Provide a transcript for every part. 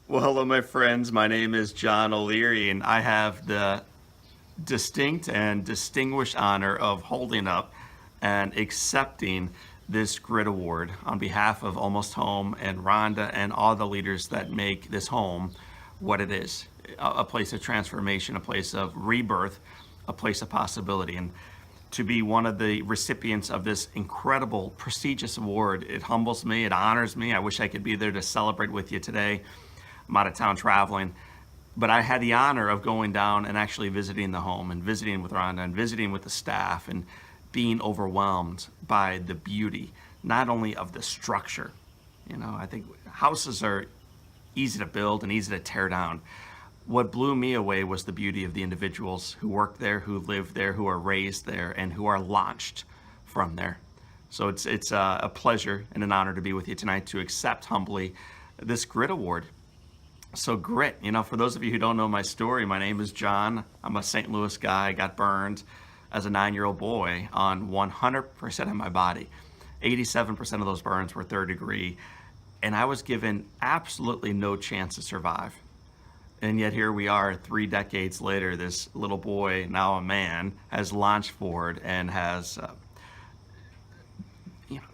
Well, hello, my friends. My name is John OLeary, and I have the distinct and distinguished honor of holding up and accepting this Grit Award on behalf of Almost Home and Rhonda and all the leaders that make this home what it is, a place of transformation, a place of rebirth, a place of possibility. And to be one of the recipients of this incredible, prestigious award, it humbles me, it honors me. I wish I could be there to celebrate with you today. I'm out of town traveling, but I had the honor of going down and actually visiting the home and visiting with Rhonda and visiting with the staff and being overwhelmed by the beauty, not only of the structure. I think houses are easy to build and easy to tear down. What blew me away was the beauty of the individuals who work there, who live there, who are raised there, and who are launched from there. So it's a pleasure and an honor to be with you tonight to accept humbly this Grit Award. So grit, for those of you who don't know my story, my name is John. I'm a St. Louis guy. I got burned as a 9-year-old boy on 100% of my body. 87% of those burns were third degree, and I was given absolutely no chance to survive. And yet here we are 3 decades later, this little boy, now a man, has launched forward and has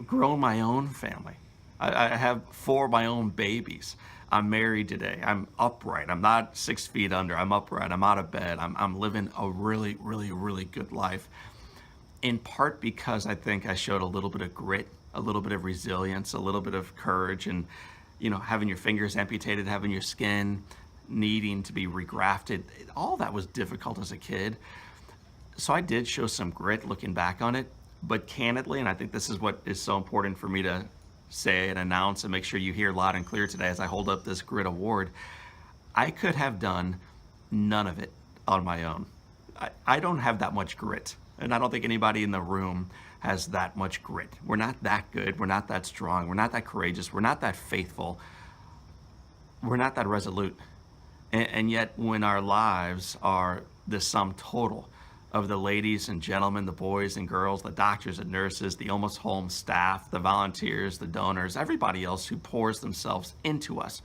grown my own family. I have 4 of my own babies. I'm married today. I'm upright. I'm not 6 feet under. I'm upright. I'm out of bed. I'm living a really, really, really good life. In part because I think I showed a little bit of grit, a little bit of resilience, a little bit of courage, and having your fingers amputated, having your skin needing to be regrafted. All that was difficult as a kid. So I did show some grit looking back on it, but candidly, and I think this is what is so important for me to say and announce and make sure you hear loud and clear today as I hold up this Grit Award, I could have done none of it on my own. I don't have that much grit, and I don't think anybody in the room has that much grit. We're not that good. We're not that strong. We're not that courageous. We're not that faithful. We're not that resolute. And yet when our lives are the sum total of the ladies and gentlemen, the boys and girls, the doctors and nurses, the Almost Home staff, the volunteers, the donors, everybody else who pours themselves into us,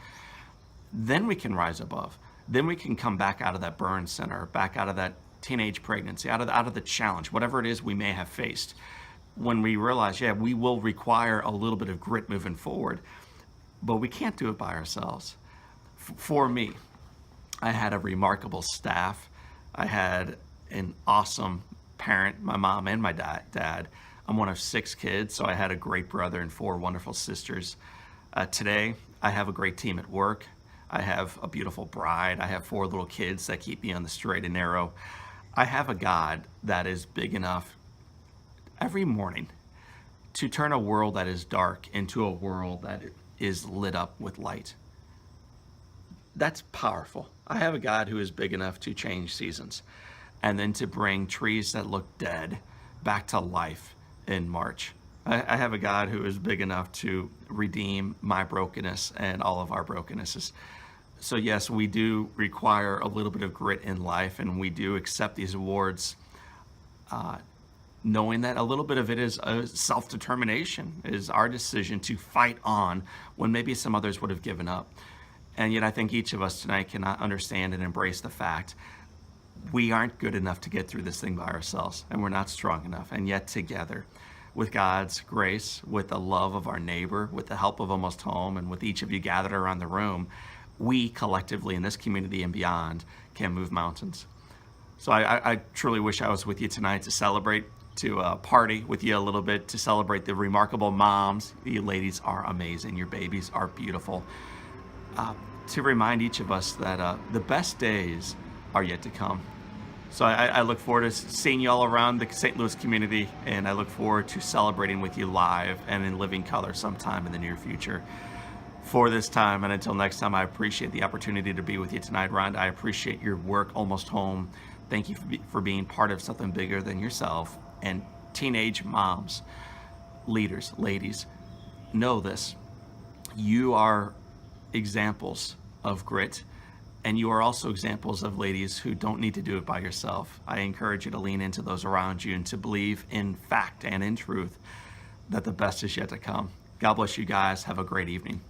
then we can rise above. Then we can come back out of that burn center, back out of that teenage pregnancy, out of the challenge, whatever it is we may have faced. When we realize, we will require a little bit of grit moving forward, but we can't do it by ourselves. For me, I had a remarkable staff. I had an awesome parent, my mom and my dad. I'm one of 6 kids, so I had a great brother and 4 wonderful sisters. Today, I have a great team at work. I have a beautiful bride. I have 4 little kids that keep me on the straight and narrow. I have a God that is big enough every morning to turn a world that is dark into a world that is lit up with light. That's powerful. I have a God who is big enough to change seasons and then to bring trees that look dead back to life in March. I have a God who is big enough to redeem my brokenness and all of our brokennesses. So yes, we do require a little bit of grit in life, and we do accept these awards knowing that a little bit of it is self-determination, is our decision to fight on when maybe some others would have given up. And yet I think each of us tonight can understand and embrace the fact we aren't good enough to get through this thing by ourselves, and we're not strong enough. And yet together, with God's grace, with the love of our neighbor, with the help of Almost Home, and with each of you gathered around the room, we collectively in this community and beyond can move mountains. So I truly wish I was with you tonight to celebrate, to party with you a little bit, to celebrate the remarkable moms. You ladies are amazing. Your babies are beautiful. To remind each of us that the best days are yet to come. So I look forward to seeing you all around the St. Louis community, and I look forward to celebrating with you live and in living color sometime in the near future. For this time, and until next time, I appreciate the opportunity to be with you tonight. Rhonda, I appreciate your work, Almost Home. Thank you for being part of something bigger than yourself. And teenage moms, leaders, ladies, know this. You are examples of grit, and you are also examples of ladies who don't need to do it by yourself. I encourage you to lean into those around you and to believe in fact and in truth that the best is yet to come. God bless you guys. Have a great evening.